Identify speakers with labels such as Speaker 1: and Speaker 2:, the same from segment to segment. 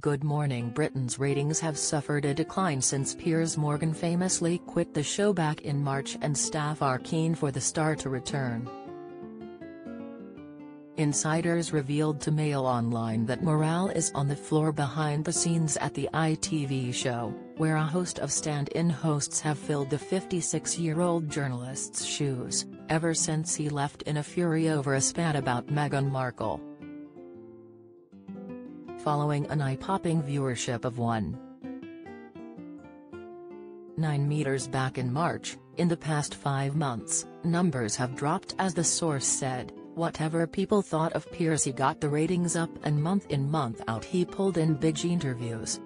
Speaker 1: Good Morning Britain's ratings have suffered a decline since Piers Morgan famously quit the show back in March, and staff are keen for the star to return. Insiders revealed to Mail Online that morale is on the floor behind the scenes at the ITV show, where a host of stand-in hosts have filled the 56-year-old journalist's shoes, ever since he left in a fury over a spat about Meghan Markle. Following an eye-popping viewership of 1.9 meters back in March, in the past 5 months, numbers have dropped as the source said. Whatever people thought of Piers, he got the ratings up, and month in month out he pulled in big interviews.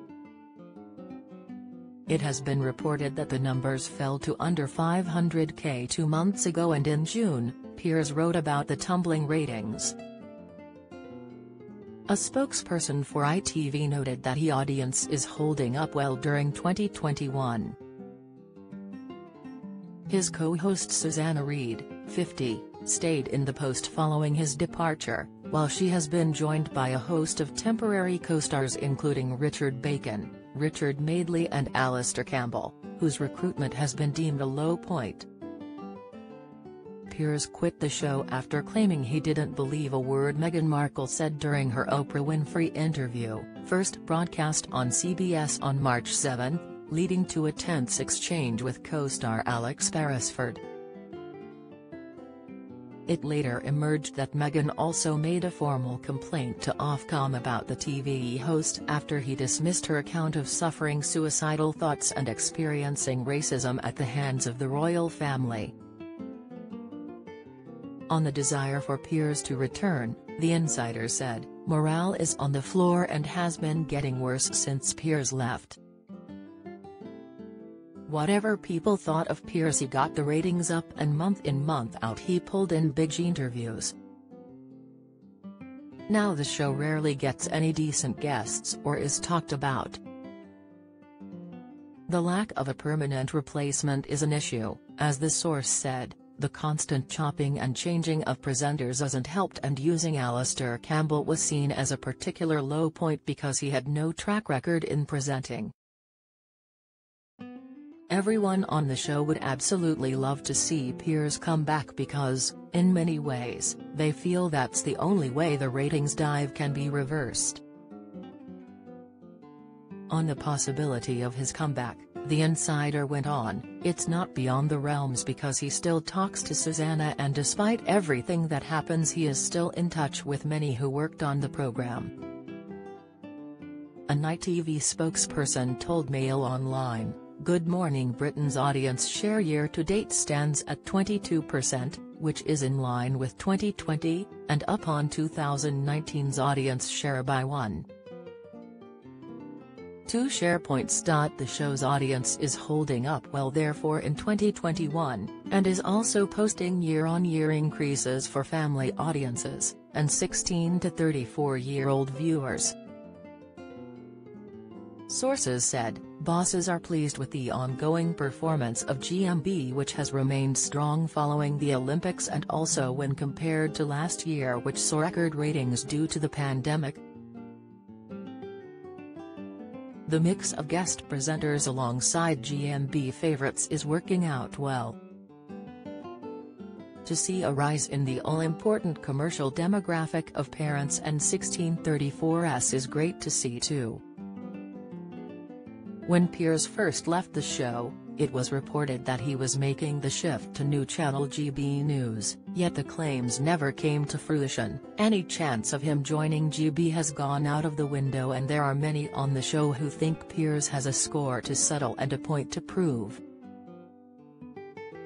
Speaker 1: It has been reported that the numbers fell to under 500k 2 months ago, and in June, Piers wrote about the tumbling ratings. A spokesperson for ITV noted that the audience is holding up well during 2021. His co-host Susanna Reid, 50, stayed in the post following his departure, while she has been joined by a host of temporary co-stars including Richard Bacon, Richard Madeley and Alistair Campbell, whose recruitment has been deemed a low point. Piers quit the show after claiming he didn't believe a word Meghan Markle said during her Oprah Winfrey interview, first broadcast on CBS on March 7, leading to a tense exchange with co-star Alex Beresford. It later emerged that Meghan also made a formal complaint to Ofcom about the TV host after he dismissed her account of suffering suicidal thoughts and experiencing racism at the hands of the royal family. On the desire for Piers to return, the insider said, "Morale is on the floor and has been getting worse since Piers left. Whatever people thought of Piers, he got the ratings up, and month in month out he pulled in big interviews. Now the show rarely gets any decent guests or is talked about. The lack of a permanent replacement is an issue," as the source said. The constant chopping and changing of presenters hasn't helped, and using Alistair Campbell was seen as a particular low point because he had no track record in presenting. Everyone on the show would absolutely love to see Piers come back because, in many ways, they feel that's the only way the ratings dive can be reversed. On the possibility of his comeback, the insider went on, "It's not beyond the realms because he still talks to Susanna, and despite everything that happens he is still in touch with many who worked on the program." An ITV spokesperson told Mail Online, "Good Morning Britain's audience share year-to-date stands at 22%, which is in line with 2020, and up on 2019's audience share by 1.2 share points. The show's audience is holding up well therefore in 2021, and is also posting year-on-year increases for family audiences, and 16 to 34-year-old viewers." Sources said, bosses are pleased with the ongoing performance of GMB, which has remained strong following the Olympics and also when compared to last year, which saw record ratings due to the pandemic. The mix of guest presenters alongside GMB favorites is working out well. To see a rise in the all-important commercial demographic of parents and 1634s is great to see too. When Piers first left the show, it was reported that he was making the shift to new channel GB News, yet the claims never came to fruition. Any chance of him joining GB has gone out of the window, and there are many on the show who think Piers has a score to settle and a point to prove.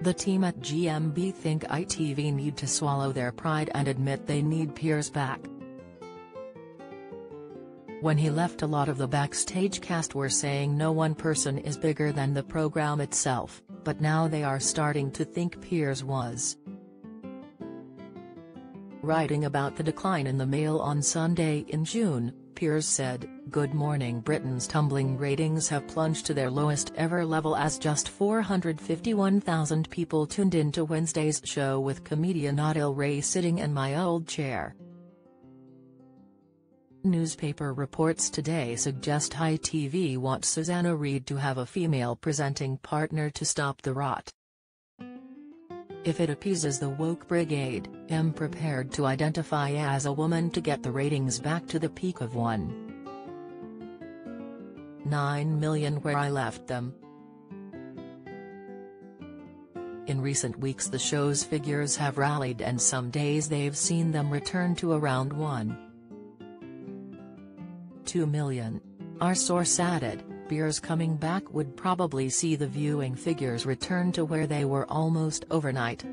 Speaker 1: The team at GMB think ITV need to swallow their pride and admit they need Piers back. When he left, a lot of the backstage cast were saying no one person is bigger than the program itself, but now they are starting to think Piers was. Writing about the decline in the Mail on Sunday in June, Piers said, "Good Morning Britain's tumbling ratings have plunged to their lowest ever level as just 451,000 people tuned in to Wednesday's show with comedian Adil Ray sitting in my old chair. Newspaper reports today suggest ITV wants Susanna Reid to have a female presenting partner to stop the rot. If it appeases the woke brigade, I'm prepared to identify as a woman to get the ratings back to the peak of 1.9 million where I left them. In recent weeks the show's figures have rallied and some days they've seen them return to around 1.2 million. Our source added, Piers coming back would probably see the viewing figures return to where they were almost overnight.